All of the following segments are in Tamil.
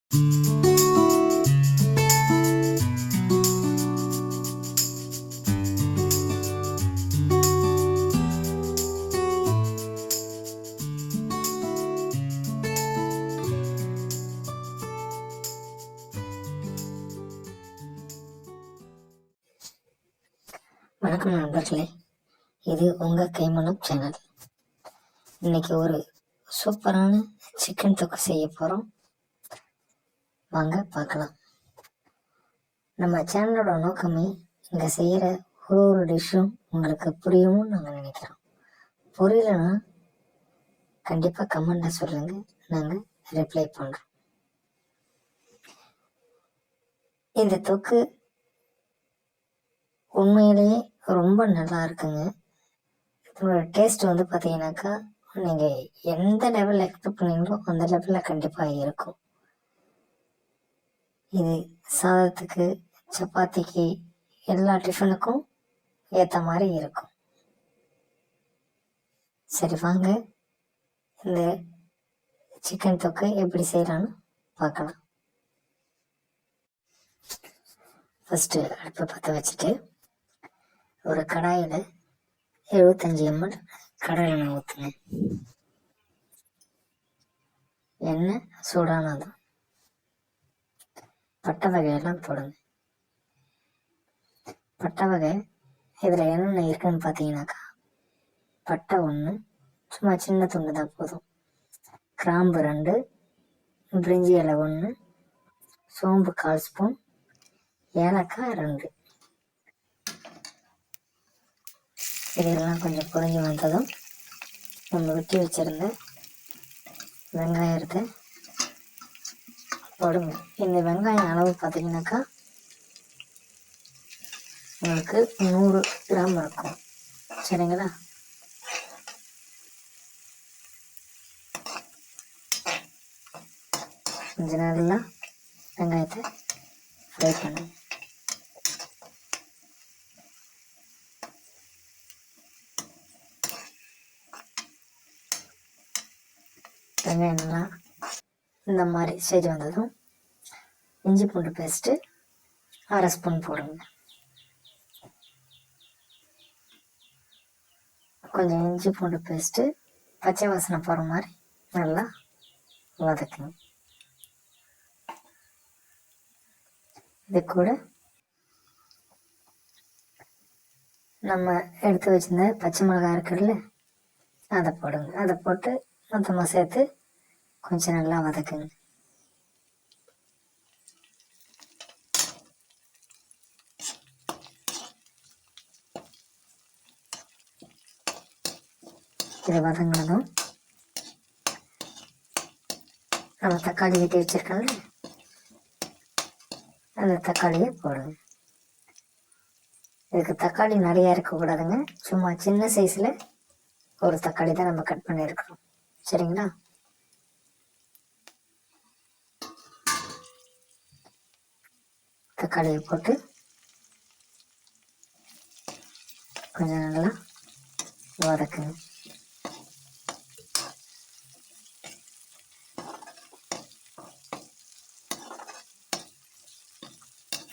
வணக்கம் நண்பர்களே, இது உங்கள் கைமணம் சேனல். இன்னைக்கு ஒரு சூப்பரான சிக்கன் தொக்கு செய்ய போகிறோம். வாங்க பார்க்கலாம். நம்ம சேனலோட நோக்கமே இங்கே செய்கிற ஒரு டிஷ்ஷும் உங்களுக்கு புரியும்னு நாங்கள் நினைக்கிறோம். புரியலன்னா கண்டிப்பாக கமெண்ட்டில் சொல்லுங்கள், நாங்கள் ரிப்ளை பண்ணுறோம். இந்த தொக்கு உண்மையிலேயே ரொம்ப நல்லா இருக்குங்க. இதோட டேஸ்ட் வந்து பார்த்தீங்கன்னாக்கா நீங்கள் எந்த லெவலில் எக்ஸ்பெக்ட் பண்ணீங்களோ அந்த லெவலில் கண்டிப்பாக இருக்கும். இது சாதத்துக்கு, சப்பாத்திக்கு, எல்லா டிஃபனுக்கும் ஏற்ற மாதிரி இருக்கும். சரி வாங்க இந்த சிக்கன் தொக்கு எப்படி செய்யலான்னு பார்க்கலாம். ஃபஸ்ட்டு அடுப்பை பற்ற வச்சுட்டு ஒரு கடாயில் 75 ml கடலை எண்ணெய் ஊற்றுங்க. எண்ணெய் சூடானதும் பட்டை வகையெல்லாம் போடுங்க. பட்டை வகை இதில் என்னென்ன இருக்குன்னு பார்த்தீங்கன்னாக்கா, பட்டை 1, சும்மா சின்ன துண்டு தான் போதும். கிராம்பு 2, பிரிஞ்சி இலை 1, சோம்பு 1/4 ஸ்பூன், ஏலக்காய் 2. இதெல்லாம் கொஞ்சம் பொரிஞ்சு வந்ததும் நம்ம வெட்டி வச்சுருந்த வெங்காயத்தை போடுங்க. இந்த வெங்காயம் அளவு பார்த்தீங்கன்னாக்கா உங்களுக்கு 100 கிராம் இருக்கும். சரிங்களா? கொஞ்சம் நல்லா வெங்காயத்தை ஃப்ரை பண்ணுங்க. வெங்காயம் நல்லா இந்த மாதிரி ஸ்டேஜ் வந்ததும் இஞ்சி பூண்டு பேஸ்ட்டு 1/2 ஸ்பூன் போடுங்க. கொஞ்சம் இஞ்சி பூண்டு பேஸ்ட்டு பச்சை வாசனை போகிற மாதிரி நல்லா வதக்குங்க. இது கூட நம்ம எடுத்து வச்சிருந்த பச்சை மிளகாய் இருக்குல்ல, அதை போடுங்க. அதை போட்டு மொத்தமாக சேர்த்து கொஞ்சம் நல்லா வதக்குங்க. இதை வதங்கினதும் நம்ம தக்காளி வெட்டி வச்சிருக்கோம்ல, அந்த தக்காளியை போடுங்க. இதுக்கு தக்காளி நிறையா இருக்கக்கூடாதுங்க, சும்மா சின்ன சைஸில் ஒரு தக்காளி தான் நம்ம கட் பண்ணியிருக்கிறோம். சரிங்களா? தக்காளியை போட்டு கொஞ்சம் நல்லா வதக்குங்க.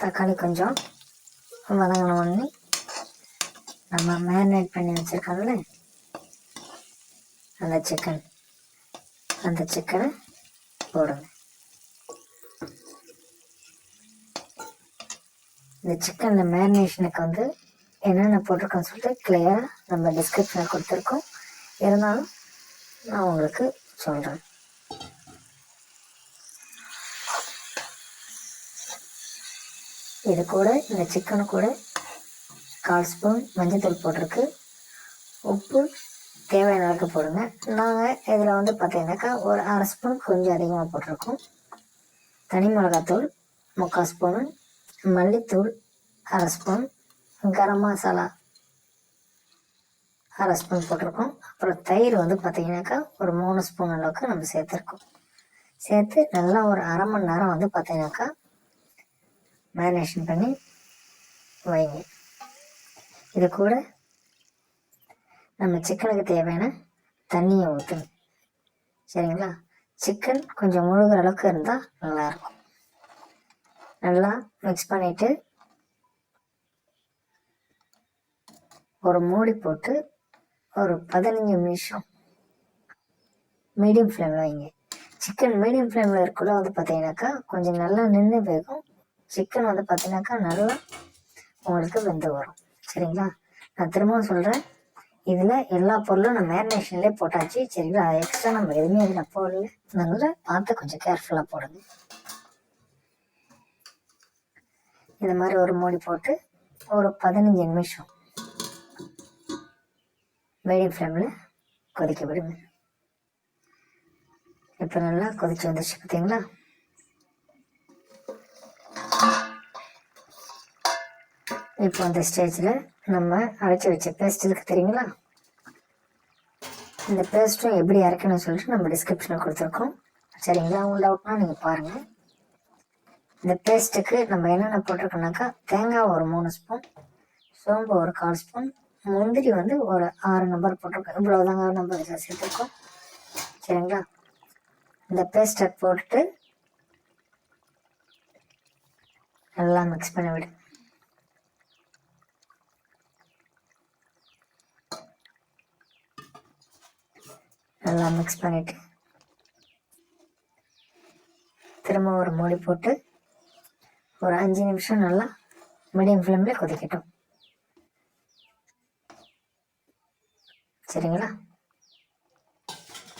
தக்காளி கொஞ்சம் வதங்கின உடனே நம்ம மேரினேட் பண்ணி வச்சுருக்கோம்ல அந்த சிக்கனை போடுங்க. இந்த சிக்கனில் மேரினேஷனுக்கு வந்து என்னென்ன போட்டிருக்கோன்னு சொல்லிட்டு கிளியராக நம்ம டிஸ்கிரிப்ஷனில் கொடுத்துருக்கோம். இருந்தாலும் நான் உங்களுக்கு சொல்கிறேன். இது கூட இந்த சிக்கனு கூட 1/4 ஸ்பூன் மஞ்சள் போட்டிருக்கு. உப்பு தேவையான அளவுக்கு போடுங்க. நாங்கள் இதில் வந்து பார்த்தீங்கன்னாக்கா ஒரு 1/2 ஸ்பூன் கொஞ்சம் அதிகமாக போட்டிருக்கோம். தனி மிளகாத்தூள் 3/4 ஸ்பூனு, மல்லித்தூள் 1/2 ஸ்பூன், கரம் மசாலா 1/2 ஸ்பூன் போட்டிருக்கோம். அப்புறம் தயிர் வந்து பார்த்தீங்கன்னாக்கா ஒரு 3 ஸ்பூன் அளவுக்கு நம்ம சேர்த்துருக்கோம். சேர்த்து நல்லா ஒரு 1/2 மணி நேரம் வந்து பார்த்தீங்கன்னாக்கா மேரினேஷன் பண்ணி வைங்க. இது கூட நம்ம சிக்கனுக்கு தேவையான தண்ணியை ஊற்றுங்க. சரிங்களா? சிக்கன் கொஞ்சம் முழுகிற அளவுக்கு இருந்தால் நல்லாயிருக்கும். நல்லா மிக்ஸ் பண்ணிவிட்டு ஒரு மூடி போட்டு ஒரு 15 நிமிஷம் மீடியம் ஃப்ளேமில் வைங்க. சிக்கன் மீடியம் ஃப்ளேமில் இருக்குள்ள வந்து பார்த்தீங்கன்னாக்கா கொஞ்சம் நல்லா நின்று வேகும். சிக்கன் வந்து பார்த்தீங்கன்னாக்கா நல்லா உங்களுக்கு வெந்து வரும். சரிங்களா? நான் திரும்பவும் சொல்கிறேன், இதில் எல்லா பொருளும் நம்ம மேரினேஷன்லேயே போட்டாச்சு. சரிங்களா? எக்ஸ்ட்ரா நம்ம எதுவுமே இதில் போடல. நல்லா பார்த்து கொஞ்சம் கேர்ஃபுல்லாக போடுங்க. இந்த மாதிரி ஒரு மூடி போட்டு ஒரு 15 நிமிஷம் மீடியம் ஃப்ளேமில் கொதிக்க விடுங்க. இப்போ நல்லா கொதிச்சு வந்துருச்சு பார்த்தீங்களா? இப்போ அந்த ஸ்டேஜில் நம்ம அரைச்சி வச்ச பேஸ்ட் இருக்கு தெரியுங்களா? இந்த பேஸ்ட்டும் எப்படி அரைக்கணும்னு சொல்லிட்டு நம்ம டிஸ்கிரிப்ஷனில் கொடுத்துருக்கோம். சரிங்களா? உங்கள் டவுட்னா நீங்கள் பாருங்கள். இந்த பேஸ்ட்டுக்கு நம்ம என்னென்ன போட்டிருக்கோம்னாக்கா, தேங்காய் ஒரு 3 ஸ்பூன், சோம்பு ஒரு 1/4 ஸ்பூன், முந்திரி வந்து ஒரு 6 நம்பர் போட்டிருக்கோம். இவ்வளோதாங்க நம்ம இதில் சேர்த்துருக்கோம். சரிங்களா? இந்த பேஸ்ட்டை போட்டுட்டு நல்லா மிக்ஸ் பண்ணி விடு. நல்லா மிக்ஸ் பண்ணிவிட்டு திரும்ப ஒரு மூடி போட்டு ஒரு 5 நிமிஷம் நல்லா மீடியம் ஃப்ளேமில் கொதிக்கட்டும். சரிங்களா?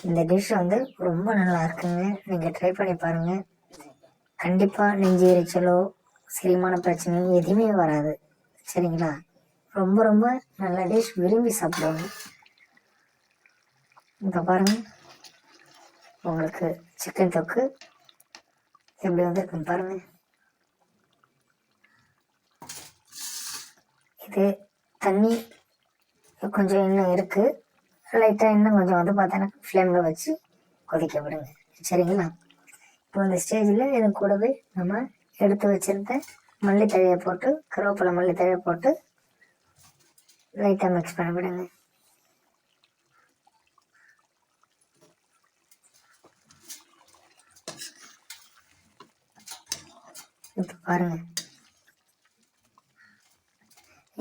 இந்த டிஷ் வந்து ரொம்ப நல்லா இருக்குங்க. நீங்கள் ட்ரை பண்ணி பாருங்கள். கண்டிப்பாக நெஞ்சு எரிச்சலோ செரிமான பிரச்சனையும் எதுவுமே வராது. சரிங்களா? ரொம்ப ரொம்ப நல்ல டிஷ், விரும்பி சாப்பிடுவாங்க. இப்போ பாருங்கள், உங்களுக்கு சிக்கன் தொக்கு எப்படி வந்திருக்குன்னு பாருங்கள். இது தண்ணி கொஞ்சம் இன்னும் இருக்குது. லைட்டாக இன்னும் கொஞ்சம் வந்து பார்த்தோன்னா ஃப்ளேமில் வச்சு கொதிக்க விடுங்க. சரிங்களா? இப்போ இந்த ஸ்டேஜில் இது கூடவே நம்ம எடுத்து வச்சுருந்த மல்லித்தழையை போட்டு, கருவேப்பிலை மல்லித்தழையை போட்டு லைட்டாக மிக்ஸ் பண்ணி விடுங்க. இப்போ பாருங்கள்,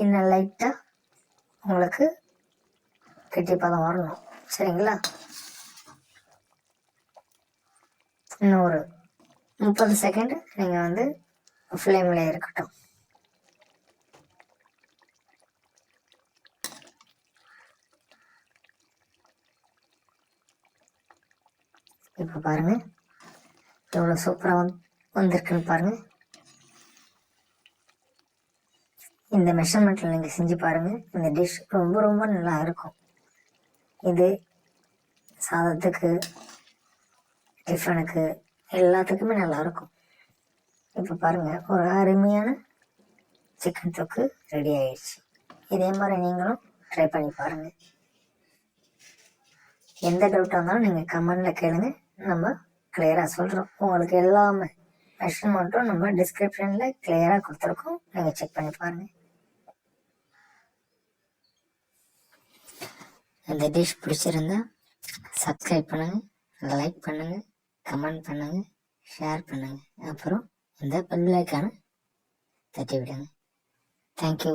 இன்னும் லைட்டாக உங்களுக்கு கெட்டி பதம் வரணும். சரிங்களா? இன்னும் ஒரு 30 செகண்ட் நீங்கள் வந்து ஃப்ளேமில் இருக்கட்டும். இப்போ பாருங்கள் எவ்வளோ சூப்பராக வந்திருக்குன்னு பாருங்கள். இந்த மெஷர்மெண்ட்டில் நீங்கள் செஞ்சு பாருங்கள். இந்த டிஷ் ரொம்ப ரொம்ப நல்லா இருக்கும். இது சாதத்துக்கு, டிஃபனுக்கு, எல்லாத்துக்குமே நல்லாயிருக்கும். இப்போ பாருங்கள், ஒரு அருமையான சிக்கன் தொக்கு ரெடி ஆயிடுச்சு. இதே மாதிரி நீங்களும் ட்ரை பண்ணி பாருங்கள். எந்த டவுட்டாக இருந்தாலும் நீங்கள் கமெண்டில் கேளுங்க, நம்ம கிளியராக சொல்கிறோம். உங்களுக்கு எல்லாமே மெஷர்மெண்ட்டும் நம்ம டிஸ்கிரிப்ஷனில் கிளியராக கொடுத்துருக்கோம். நீங்கள் செக் பண்ணி பாருங்கள். இந்த டிஷ் பிடிச்சிருந்தா சப்ஸ்கிரைப் பண்ணுங்கள், லைக் பண்ணுங்கள், கமெண்ட் பண்ணுங்கள், ஷேர் பண்ணுங்கள். அப்புறம் இந்த பெல் ஐக்கானை தட்டி விடுங்க. தேங்க்யூ.